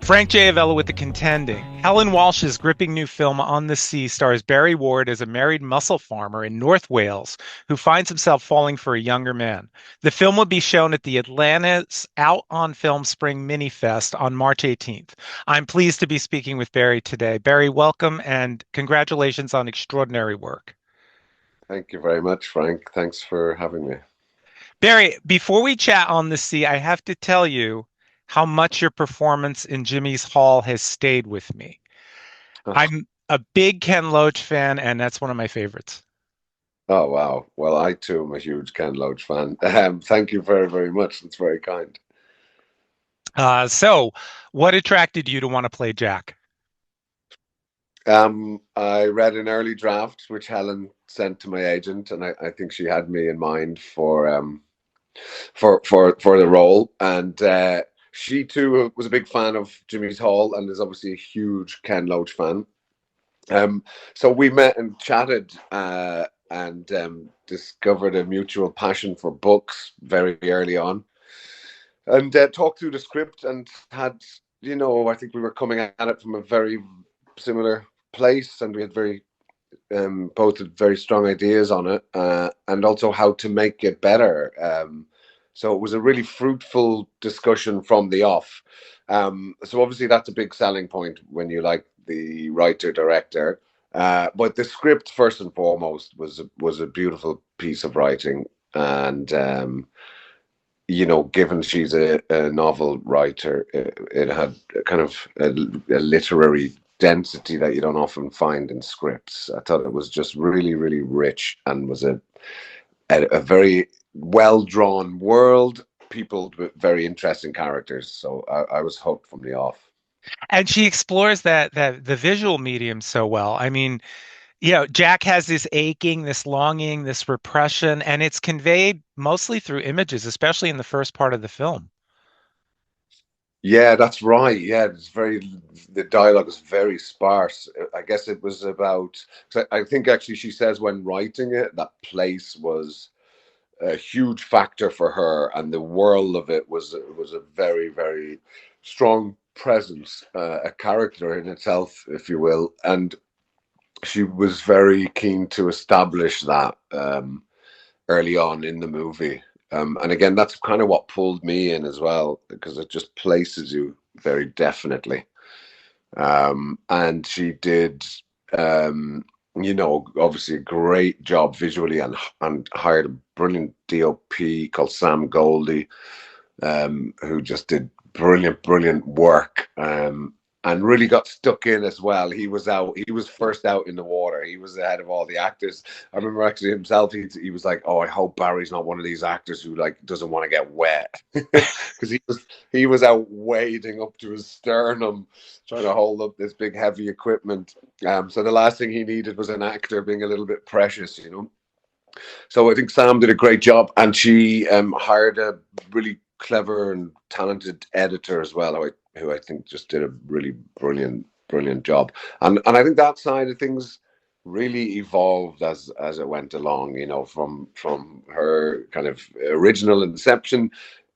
Frank Giavello with The Contending. Helen Walsh's gripping new film On the Sea stars Barry Ward as a married mussel farmer in North Wales who finds himself falling for a younger man. The film will be shown at the Atlanta's Out on Film Spring Mini Fest on March 18th. I'm pleased to be speaking with Barry today. Barry, welcome and congratulations on extraordinary work. Thank you very much, Frank. Thanks for having me. Barry, before we chat on the sea, I have to tell you how much your performance in Jimmy's Hall has stayed with me. I'm a big Ken Loach fan, and that's one of my favorites. Oh, wow. Well, I too am a huge Ken Loach fan. Thank you very, very much. That's very kind. So, what attracted you to want to play Jack? I read an early draft which Helen sent to my agent, and I think she had me in mind for the role. And she too was a big fan of Jimmy's Hall and is obviously a huge Ken Loach fan. So we met and chatted and discovered a mutual passion for books very early on, and talked through the script and had, I think we were coming at it from a very similar place, and we had both had very strong ideas on it, and also how to make it better. So it was a really fruitful discussion from the off. So obviously that's a big selling point when you like the writer director. But the script, first and foremost, was a beautiful piece of writing, and given she's a novel writer, it had a kind of a literary density that you don't often find in scripts. I thought it was just really, really rich and was a very well drawn world, people with very interesting characters. So I was hooked from the off. And she explores that the visual medium so well. I mean, Jack has this aching, this longing, this repression, and it's conveyed mostly through images, especially in the first part of the film. Yeah, that's right. Yeah, the dialogue is very sparse. I guess it was about, 'cause I think actually she says when writing it, that place was a huge factor for her, and the world of it was a very, very strong presence, a character in itself, if you will. And she was very keen to establish that early on in the movie. And again, that's kind of what pulled me in as well, because it just places you very definitely. And she did, obviously a great job visually, and hired a brilliant DOP called Sam Goldie, who just did brilliant, brilliant work. And really got stuck in as well. He was first out in the water. He was ahead of all the actors. I remember actually himself, he was like, "Oh, I hope Barry's not one of these actors who like doesn't want to get wet," because he was out wading up to his sternum trying to hold up this big heavy equipment. So the last thing he needed was an actor being a little bit precious. So I think Sam did a great job, and she hired a really clever and talented editor as well, who I think just did a really brilliant, brilliant job. And I think that side of things really evolved as it went along. From her kind of original inception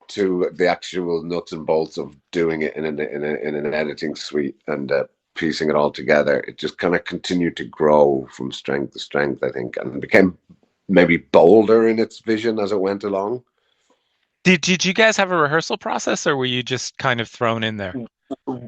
to the actual nuts and bolts of doing it in an editing suite and piecing it all together. It just kind of continued to grow from strength to strength, I think, and became maybe bolder in its vision as it went along. Did you guys have a rehearsal process, or were you just kind of thrown in there?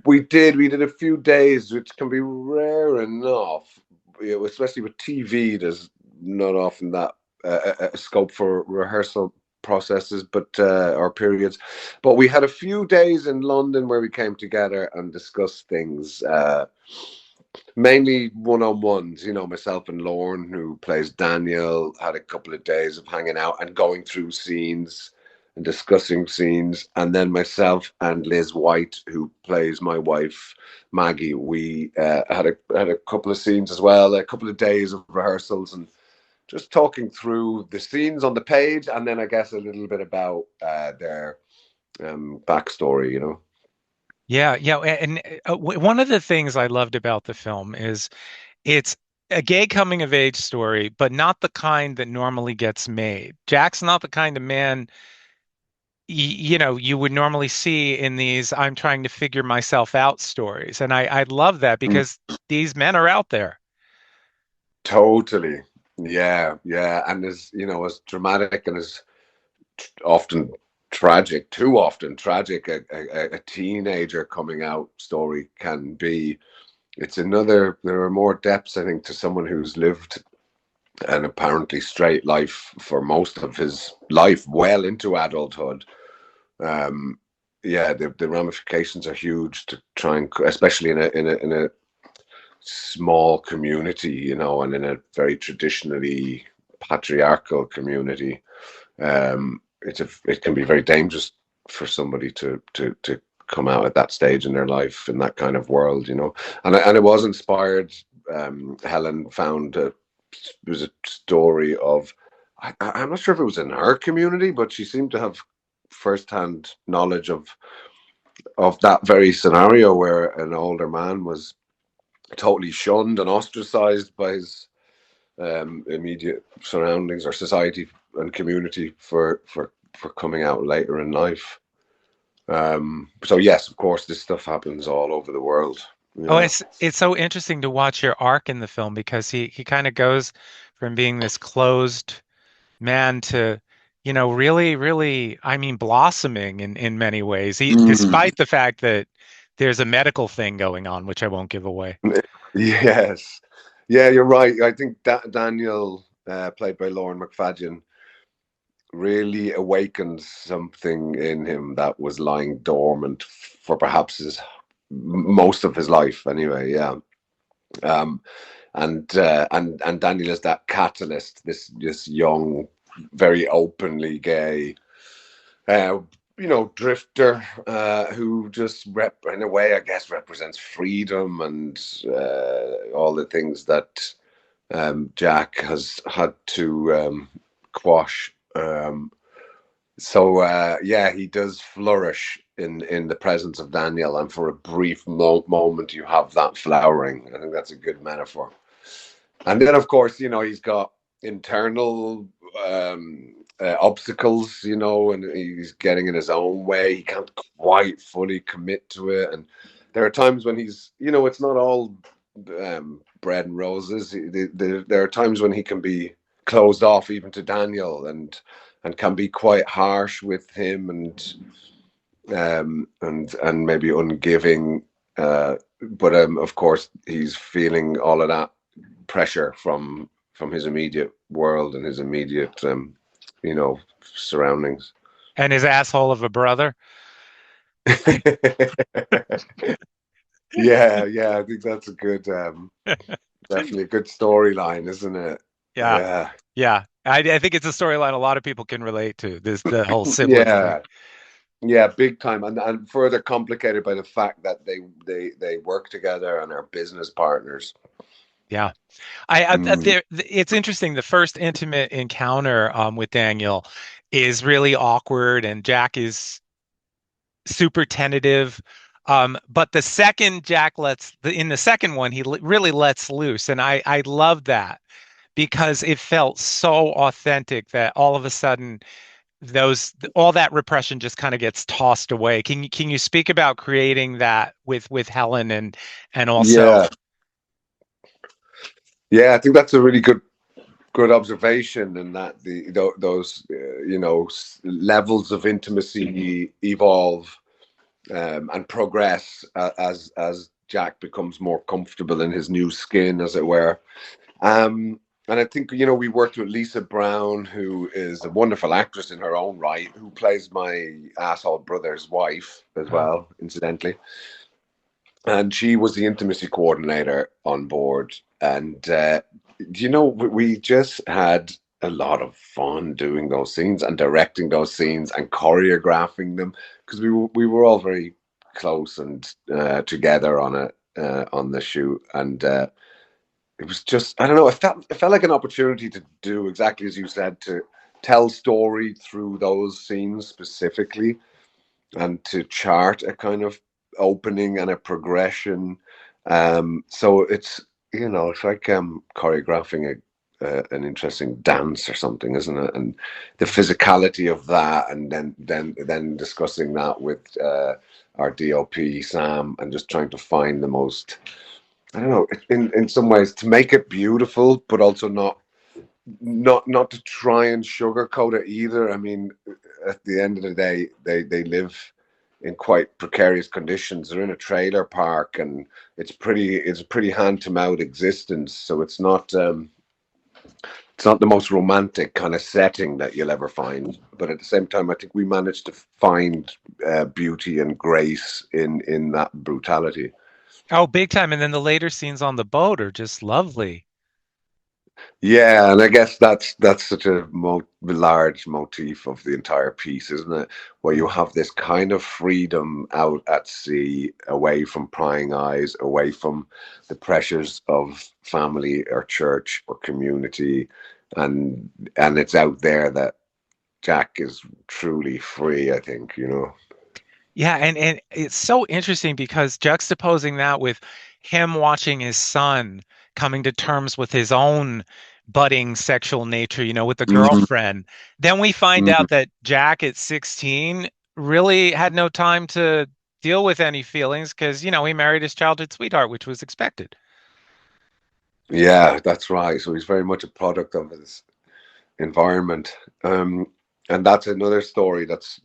We did a few days, which can be rare enough, especially with TV. There's not often that a scope for rehearsal processes, but or periods. But we had a few days in London where we came together and discussed things. Mainly one-on-ones, myself and Lorne, who plays Daniel, had a couple of days of hanging out and going through scenes and discussing scenes. And then myself and Liz White, who plays my wife, Maggie, we had a couple of scenes as well, a couple of days of rehearsals and just talking through the scenes on the page. And then I guess a little bit about their backstory. Yeah, yeah, and one of the things I loved about the film is it's a gay coming of age story, but not the kind that normally gets made. Jack's not the kind of man you would normally see in these I'm trying to figure myself out stories. And I love that Mm, because these men are out there. totally. Yeah, yeah. And as dramatic and as often tragic, too often tragic, a teenager coming out story can be. There are more depths, I think, to someone who's lived an apparently straight life for most of his life, well into adulthood. Um, yeah, the ramifications are huge to try and, especially in a small community, and in a very traditionally patriarchal community. It can be very dangerous for somebody to come out at that stage in their life in that kind of world. And it was inspired. Helen found it was a story of. I'm not sure if it was in her community, but she seemed to have firsthand knowledge of that very scenario where an older man was totally shunned and ostracized by his immediate surroundings or society and community for coming out later in life. So yes, of course, this stuff happens all over the world. Oh, Yeah. it's so interesting to watch your arc in the film because he kind of goes from being this closed man to, really, really, I mean, blossoming in many ways. Mm. Despite the fact that there's a medical thing going on, which I won't give away. Yes. Yeah, you're right. I think Daniel, played by Lorne MacFadyen, really awakened something in him that was lying dormant for perhaps his most of his life anyway. Yeah. um and Daniel is that catalyst, this young, very openly gay, uh drifter, who just in a way, I guess, represents freedom and all the things that Jack has had to quash. So yeah, he does flourish in the presence of Daniel, and for a brief moment, you have that flowering. I think that's a good metaphor. And then, of course, he's got internal obstacles, and he's getting in his own way. He can't quite fully commit to it, and there are times when it's not all bread and roses. There are times when he can be closed off even to Daniel, and can be quite harsh with him, and maybe ungiving. But of course, he's feeling all of that pressure from his immediate world and his immediate surroundings. And his asshole of a brother. Yeah, yeah, I think that's a good, definitely a good storyline, isn't it? Yeah. Yeah, Yeah. I think it's a storyline a lot of people can relate to, the whole sibling thing. yeah, yeah, big time, and further complicated by the fact that they work together and are business partners. Yeah. Mm. It's interesting. The first intimate encounter with Daniel is really awkward, and Jack is super tentative. But the second Jack in the second one, really lets loose, and I love that because it felt so authentic that all of a sudden all that repression just kind of gets tossed away. Can you speak about creating that with Helen and also Yeah, yeah, I think that's a really good observation, and that those levels of intimacy evolve, and progress, as Jack becomes more comfortable in his new skin, as it were. And I think we worked with Lisa Brown, who is a wonderful actress in her own right, who plays my asshole brother's wife as uh, well, incidentally. And she was the intimacy coordinator on board. And we just had a lot of fun doing those scenes and directing those scenes and choreographing them, because we were all very close and together on it, on the shoot. And it was just, I don't know, it felt like an opportunity to do exactly as you said, to tell story through those scenes specifically, and to chart a kind of opening and a progression. So it's like choreographing an interesting dance or something, isn't it? And the physicality of that, and then discussing that with our DOP Sam, and just trying to find the most, I don't know, in some ways to make it beautiful, but also not to try and sugarcoat it either. I mean, at the end of the day, they live in quite precarious conditions. They're in a trailer park, and it's a pretty hand to mouth existence. So it's not the most romantic kind of setting that you'll ever find. But at the same time, I think we managed to find beauty and grace in that brutality. Oh, big time. And then the later scenes on the boat are just lovely. Yeah, and I guess that's such a large motif of the entire piece, isn't it? Where you Mhm. have this kind of freedom out at sea, away from prying eyes, away from the pressures of family or church or community, and it's out there that Jack is truly free, I think, you know. Yeah, and it's so interesting because juxtaposing that with him watching his son coming to terms with his own budding sexual nature, with the Mm, girlfriend, then we find mm. out that Jack at 16 really had no time to deal with any feelings because, he married his childhood sweetheart, which was expected. Yeah, that's right. So he's very much a product of his environment. Um, and that's another story that's,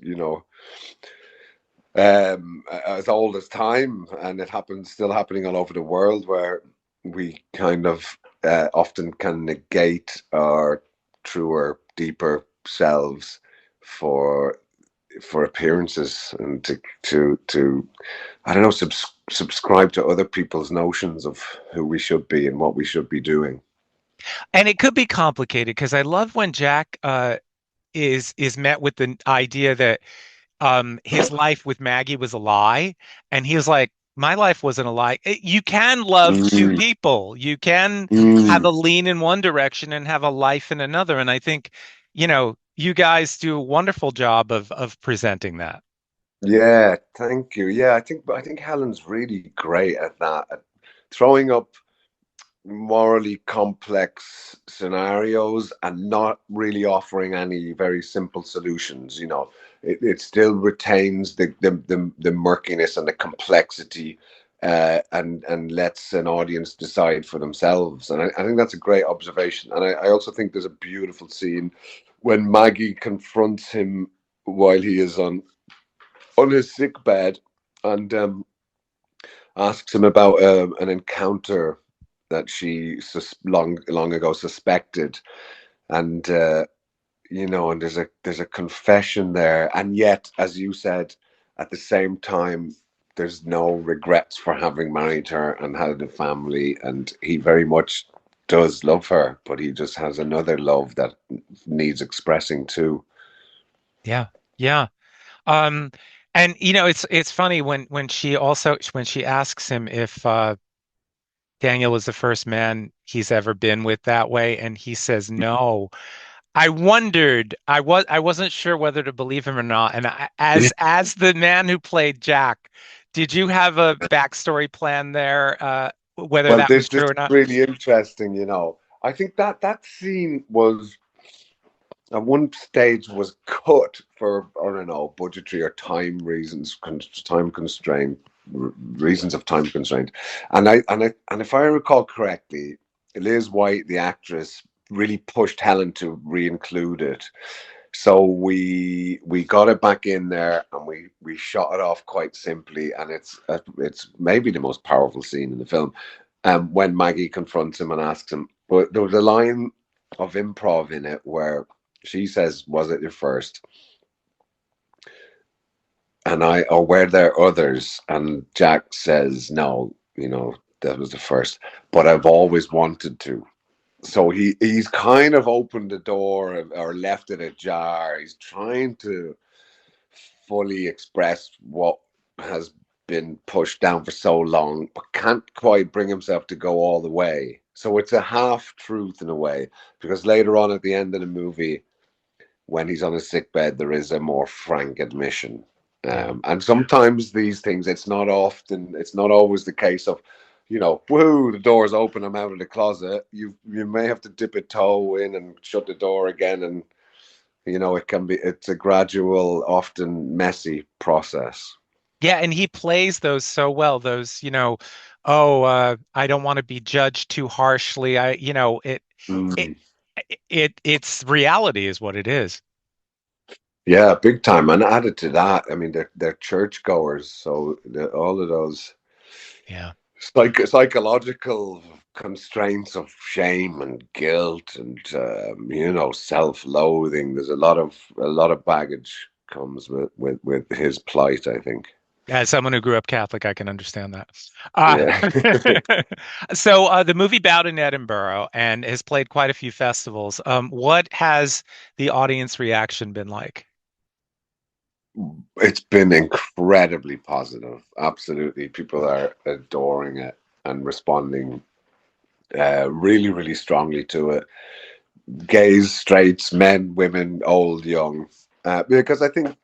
as old as time, and it happens still happening all over the world, where we kind of often can negate our truer, deeper selves for appearances, and to I don't know, subscribe to other people's notions of who we should be and what we should be doing. And it could be complicated because I love when Jack is met with the idea that his life with Maggie was a lie, and he was like, my life wasn't a lie. You can love two Mm, people. You can have mm. a lean in one direction and have a life in another. And I think, you guys do a wonderful job of presenting that. Yeah, thank you. Yeah, I think Helen's really great at that, at throwing up morally complex scenarios and not really offering any very simple solutions. It still retains the murkiness and the complexity, and lets an audience decide for themselves. And I think that's a great observation. And I also think there's a beautiful scene when Maggie confronts him while he is on his sick bed, and asks him about an encounter that she long ago suspected, and and there's a confession there, and yet, as you said, at the same time, there's no regrets for having married her and had a family, and he very much does love her, but he just has another love that needs expressing too. Yeah. Yeah. Um, and it's funny when she asks him if Daniel was the first man he's ever been with that way, and he says no. I wondered, I wasn't sure whether to believe him or not. And as the man who played Jack, did you have a backstory plan there, whether Well, that was this true is or not? really interesting. I think that scene was, at one stage, was cut for, I don't know, budgetary or time reasons, time constraint, reasons of time constraint. And if I recall correctly, Liz White, the actress, really pushed Helen to re-include it. So we got it back in there, and we shot it off quite simply, and it's maybe the most powerful scene in the film. When Maggie confronts him and asks him, but there was a line of improv in it where she says, "Was it your first?" And or were there others? And Jack says, "No, that was the first, but I've always wanted to." So he's kind of opened the door, or left it ajar. He's trying to fully express what has been pushed down for so long, but can't quite bring himself to go all the way. So it's a half truth in a way, because later on at the end of the movie, when he's on his sick bed, there is a more frank admission. Yeah. And sometimes these things, it's not always the case of woo, the door's open, I'm out of the closet. You may have to dip a toe in and shut the door again, and it's a gradual, often messy process. Yeah, and he plays those so well. Those, oh, I don't want to be judged too harshly. It, Mm. it's reality is what it is. Yeah, big time. And added to that, I mean, they're churchgoers, so all of those Yeah. psychological constraints of shame and guilt and self-loathing. There's a lot of baggage comes with his plight, I think. As someone who grew up Catholic, I can understand that. Yeah. So the movie bowed in Edinburgh and has played quite a few festivals. What has the audience reaction been like? It's been incredibly positive. Absolutely. People are adoring it and responding really, really strongly to it. Gays, straights, men, women, old, young. Because I think,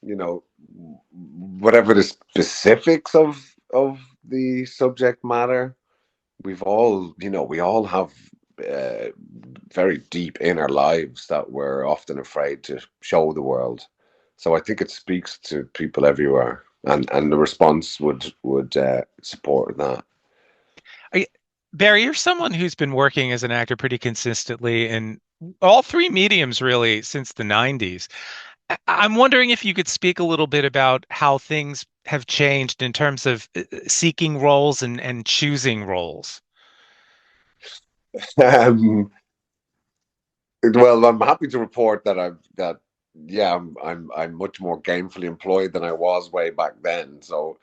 you know, whatever the specifics of the subject matter, we all have uh, very deep inner lives that we're often afraid to show the world. So I think it speaks to people everywhere, and the response would support that. I, Barry, you're someone who's been working as an actor pretty consistently in all three mediums really since the 90s. I'm wondering if you could speak a little bit about how things have changed in terms of seeking roles and choosing roles. Um, well, I'm happy to report that I'm much more gainfully employed than I was way back then. So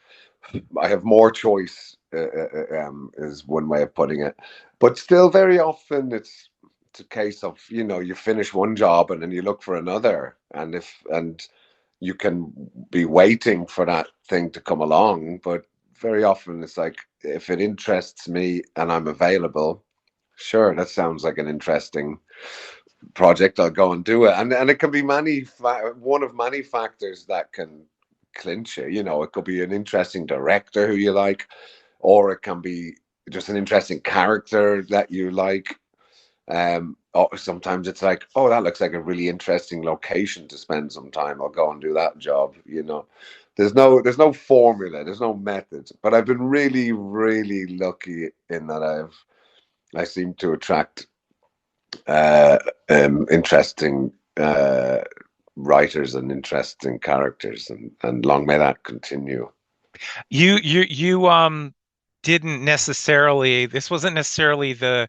I have more choice, is one way of putting it. But still, very often it's a case of you finish one job and then you look for another, and you can be waiting for that thing to come along. But very often it's like, if it interests me and I'm available, sure, that sounds like an interesting project. I'll go and do it, and it can be one of many factors that can clinch it. It could be an interesting director who you like, or it can be just an interesting character that you like. Or sometimes it's like, oh, that looks like a really interesting location to spend some time. I'll go and do that job. There's no formula, there's no method. But I've been really, really lucky in that I seem to attract uh, interesting writers and interesting characters, and long may that continue. You didn't necessarily, this wasn't necessarily the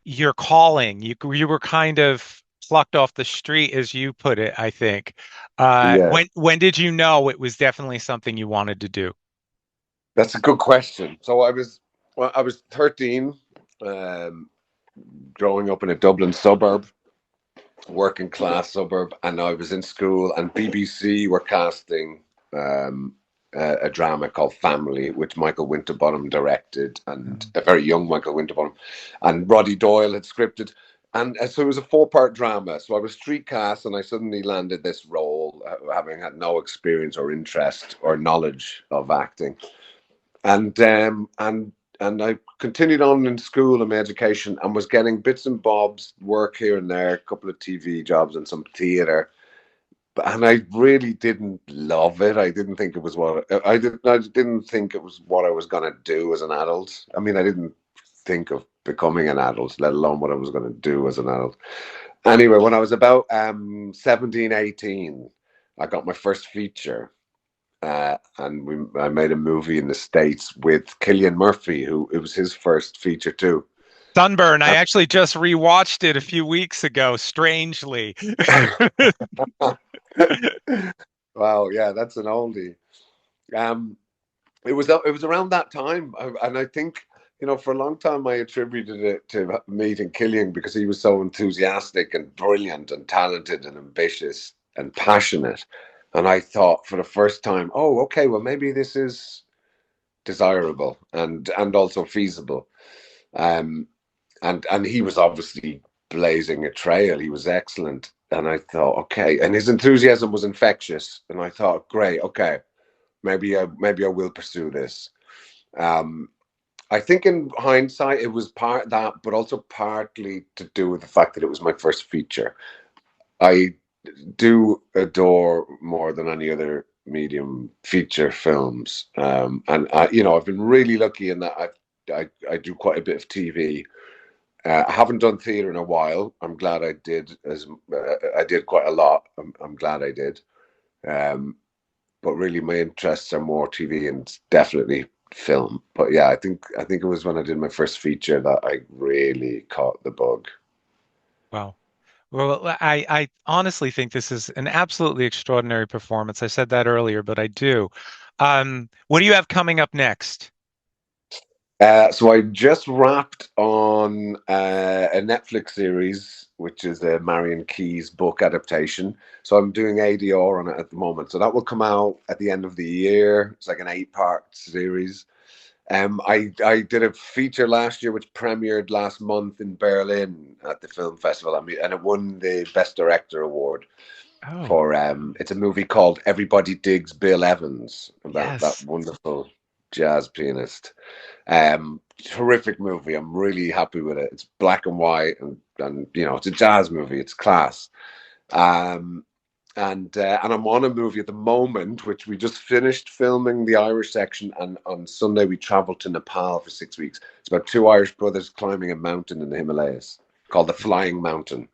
your calling. You were kind of plucked off the street, as you put it, I think. Yeah, When did you know it was definitely something you wanted to do? that's a good question. So I was 13, um, growing up in a Dublin suburb, working class suburb, and I was in school, and BBC were casting a drama called Family, which Michael Winterbottom directed, and Mm. a very young Michael Winterbottom, and Roddy Doyle had scripted. And so it was a four-part drama. So I was street cast, and I suddenly landed this role, having had no experience or interest or knowledge of acting. And I continued on in school and my education, and was getting bits and bobs work here and there, a couple of TV jobs and some theater. And I really didn't love it. I didn't think it was what I did. I didn't think it was what I was going to do as an adult. I mean, I didn't think of becoming an adult, let alone what I was going to do as an adult. Anyway, when I was about 17, 18, I got my first feature, and I made a movie in the States with Cillian Murphy, who it was his first feature too. Sunburn. I actually just rewatched it a few weeks ago, strangely. Wow, yeah, that's an oldie. Um, it was around that time, and I think for a long time I attributed it to meeting Cillian because he was so enthusiastic and brilliant and talented and ambitious and passionate. And I thought for the first time, oh, okay, well maybe this is desirable and also feasible. Um, and he was obviously blazing a trail. He was excellent, and I thought, okay, and his enthusiasm was infectious. And I thought, great, okay, maybe I will pursue this. Um, I think in hindsight, it was part that, but also partly to do with the fact that it was my first feature. I do adore more than any other medium feature films, and I've been really lucky in that I do quite a bit of TV. I haven't done theatre in a while. I'm glad I did. I did quite a lot. I'm glad I did. Um, but really, my interests are more TV and definitely film. But yeah, I think it was when I did my first feature that I really caught the bug. Wow. Well, I honestly think this is an absolutely extraordinary performance. I said that earlier, but I do. What do you have coming up next? So I just wrapped on a Netflix series, which is a Marion Keyes book adaptation. So I'm doing ADR on it at the moment. So that will come out at the end of the year. It's like an 8-part series. I did a feature last year, which premiered last month in Berlin at the film festival, and it won the Best Director award Oh, for it's a movie called Everybody Digs Bill Evans about that yes. wonderful jazz pianist. Terrific movie. I'm really happy with it. It's black and white, and it's a jazz movie. It's class. Um, and I'm on a movie at the moment, which we just finished filming the Irish section, and on Sunday we travelled to Nepal for 6 weeks. It's about two Irish brothers climbing a mountain in the Himalayas called the Flying Mountain.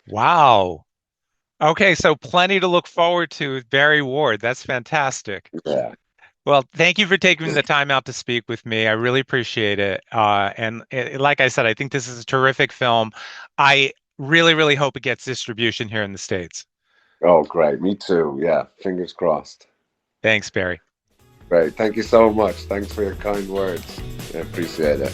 Wow. Okay, so plenty to look forward to with Barry Ward. That's fantastic. Yeah. Well, thank you for taking the time out to speak with me. I really appreciate it. Like I said, I think this is a terrific film. I really, really hope it gets distribution here in the States. Oh, great. Me too. Yeah. Fingers crossed. Thanks, Barry. Great. Thank you so much. Thanks for your kind words. I appreciate it.